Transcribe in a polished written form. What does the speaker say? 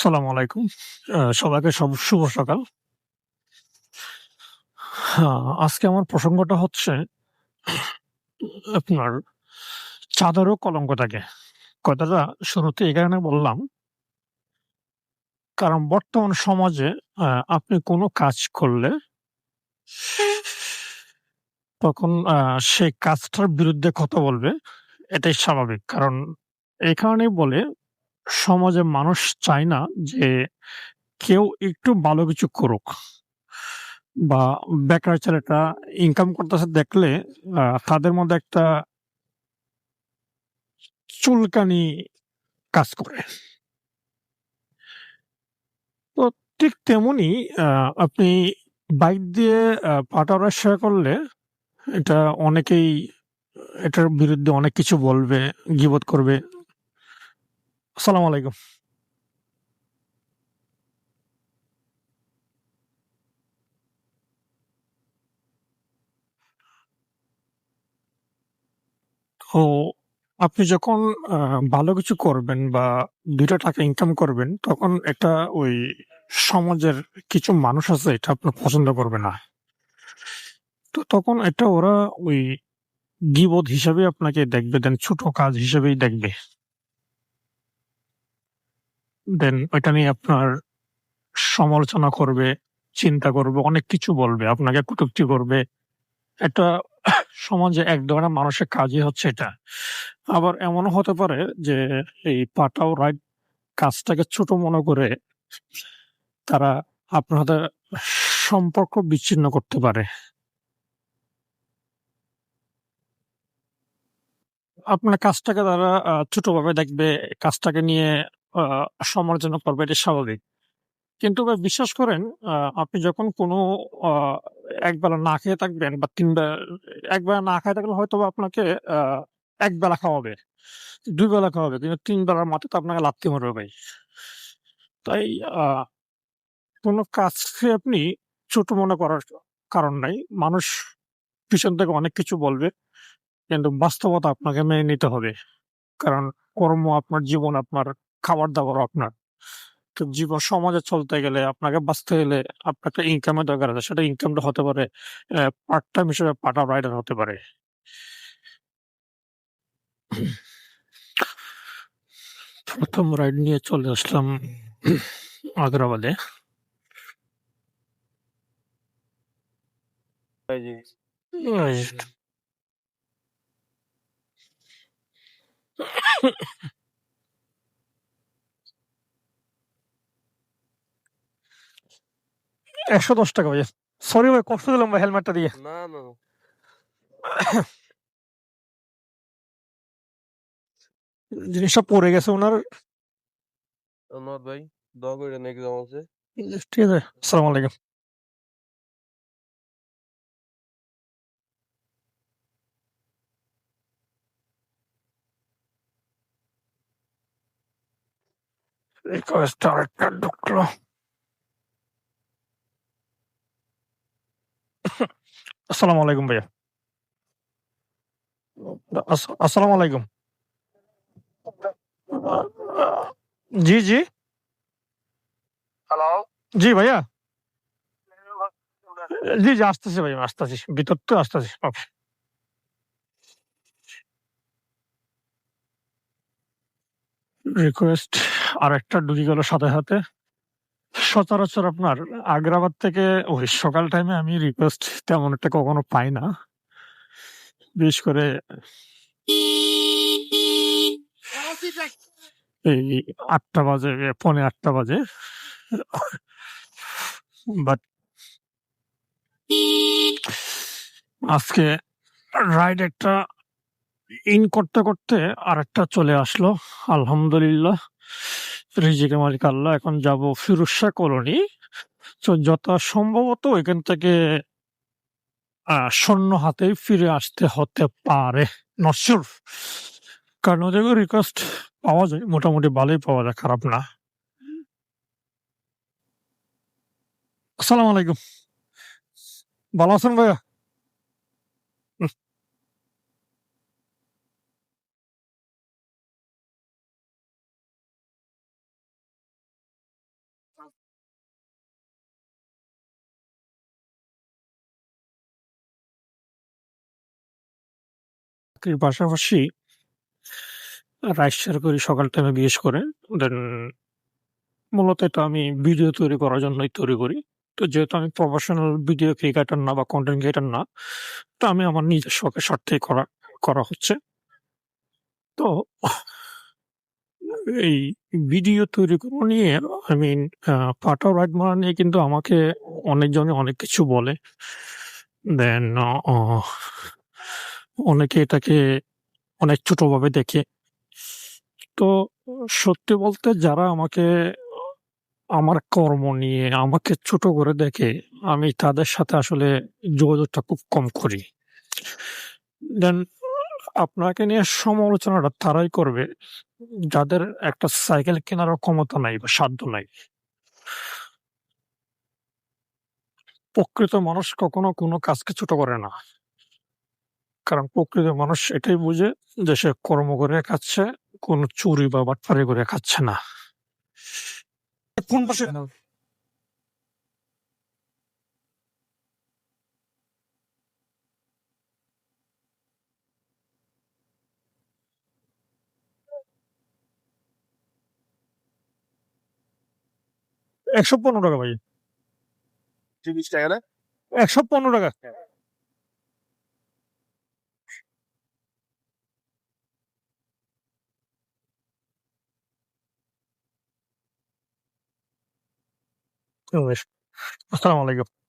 আসসালামু আলাইকুম। সবাইকে শুভ সকাল। আজকে আমার প্রসঙ্গটা হচ্ছে আপনার চাঁদেরও কলঙ্ক থাকে। কথাটা শুরুতে এই কারণে বললাম, কারণ বর্তমান সমাজে আ আপনি কোনো কাজ করলে তখন সেই কাজটার বিরুদ্ধে কথা বলবে। এটাই স্বাভাবিক। কারণ এই কারণেই বলে সমাজে মানুষ চায় না যে কেউ একটু ভালো কিছু করুক। বা বেকার ছেলেটা ইনকাম করতেছে দেখলে তাদের মধ্যে একটা চুলকানি কাজ করে। তো ঠিক তেমনি আ আপনি বাইক দিয়ে পাটারা শেয়ার করলে এটা অনেকেই এটার বিরুদ্ধে অনেক কিছু বলবে, গীবত করবে। আসসালামু আলাইকুম। তো আপনি যখন আ ভালো কিছু করবেন বা ৳২ টা ইনকাম করবেন তখন একটা ওই সমাজের কিছু মানুষ আছে এটা আপনার পছন্দ করবে না। তো তখন এটা ওরা ওই গীবত হিসাবে আপনাকে দেখবে, দেন ছোট কাজ হিসেবেই দেখবে। দেন ওইটা নিয়ে আপনার সমালোচনা করবে, চিন্তা করবে, অনেক কিছু বলবে, আপনাকে কটূক্তি করবে। একটা সমাজে এক ধরনের মানুষের কাজই হচ্ছে এটা। আবার এমনও হতে পারে যে এই পাঠাও রাইট কাজটাকে ছোট মনে করে তারা আপনার সাথে সম্পর্ক বিচ্ছিন্ন করতে পারে। আপনার কাজটাকে তারা ছোটভাবে দেখবে, কাজটাকে নিয়ে আ সমালোচনা করবে, এটা স্বাভাবিক। কিন্তু ভাই বিশ্বাস করেন আ আপনি যখন কোনো আ একবেলা না খেয়ে থাকবেন বা ৩ একবেলা না খেয়ে থাকলে হয়তোবা আপনাকে আ ১ বেলা খাওয়াবে, ২ বেলা খাওয়াবে। কিন্তু ৩ বেলার মাথায় তো আপনাকে লাথি মারবে ভাই। তাই আ কোনো কাজকে আপনি ছোট মনে করার কারণ নাই। মানুষ পিছন থেকে অনেক কিছু বলবে। কিন্তু বাস্তবতা আপনাকে মেনে নিতে হবে। কারণ কর্ম আপনার, জীবন আপনার, খাবার-দাবারও আপনার। তো সমাজে চলতে গেলে, আপনাকে বাঁচতে গেলে আপনার একটা ইনকামের দরকার আছে। সেটা ইনকামটা হতে পারে পার্ট টাইম হিসেবে পার্ট রাইডার হতে পারে। ১ম রাইড নিয়ে চলে আসলাম আগ্রাবাদে। জি। রাইট। ৳১১০ ভাইয়া। সরি ভাই কষ্ট দিলাম ভাই হেলমেটটা দিয়ে। না, না, না। জিনিসটা পড়ে গেছে উনার। ধন্যবাদ ভাই। দোয়া কইরেন এক্সাম আছে। ঠিক আছে। আসসালামু আলাইকুম। রিকোয়েস্ট আরেকটা ঢুকলো। আসসালামু আলাইকুম ভাইয়া। আসসালামু আলাইকুম। জি, জি। হ্যালো? জি ভাইয়া। জি, জি আসতেছি ভাই আসতেছি। ভিতর তো আসতেছি। ওকে। রিকোয়েস্ট আরেকটা ঢুকে গেল সাথে, সাথে। সচরাচর আপনার আগ্রাবাদ থেকে ওই সকাল টাইমে আমি রিকোয়েস্ট তেমন একটা কখনো পাই না। বিশেষ করে এই ৮ঃ০০ বাজে, পৌনে ৮ঃ০০ বাজে। বাট আজকে রাইড একটা ইন করতে, করতে আরেকটা চলে আসলো। আলহামদুলিল্লাহ। রিজিকের মালিক আল্লাহ। এখন যাবো ফিরোজ শাহ কলোনি। তো যথাসম্ভবত এখান থেকে শূন্য হাতেই ফিরে আসতে হতে পারে। Not sure. কারণ ওদেরও রিকোয়েস্ট পাওয়া যায়। মোটামুটি ভালোই পাওয়া যায়, খারাপ না। আসসালামু আলাইকুম। ভালো আছেন ভাইয়া? চাকরির পাশাপাশি রাইড শেয়ার করি সকাল টাইমে বিশেষ করে। দেন মূলত এটা আমি ভিডিও তৈরি করার জন্যই তৈরি করি। তো যেহেতু আমি প্রফেশনাল ভিডিও ক্রিয়েটর না বা কনটেন্ট ক্রিয়েটর না, তো আমি আমার নিজের শখের স্বার্থেই করা হচ্ছে। তো এই ভিডিও তৈরি করা নিয়ে আই মিন পাঠাও রাইড মারা নিয়ে কিন্তু আমাকে অনেকজনে অনেক কিছু বলে। দেন অনেকে এটাকে অনেক ছোটভাবে দেখে। তো সত্যি বলতে যারা আমাকে আমার কর্ম নিয়ে আমাকে ছোট করে দেখে, আমি তাদের সাথে আসলে যোগাযোগটা খুব কম করি। দেন আপনাকে নিয়ে সমালোচনাটা তারাই করবে যাদের একটা সাইকেল কেনারও ক্ষমতা নাই বা সাধ্য নাই। প্রকৃত মানুষ কখনো কোনো কাজকে ছোট করে না। কারণ প্রকৃত মানুষ এটাই বুঝে যে সে কর্ম করে খাচ্ছে, কোনো চুরি বা বাটপারি করে খাচ্ছে না। কোন পাশে? ১১৫ টাকা ভাই। 30 টাকা না? ১১৫ টাকা। আসসালামু আলাইকুম।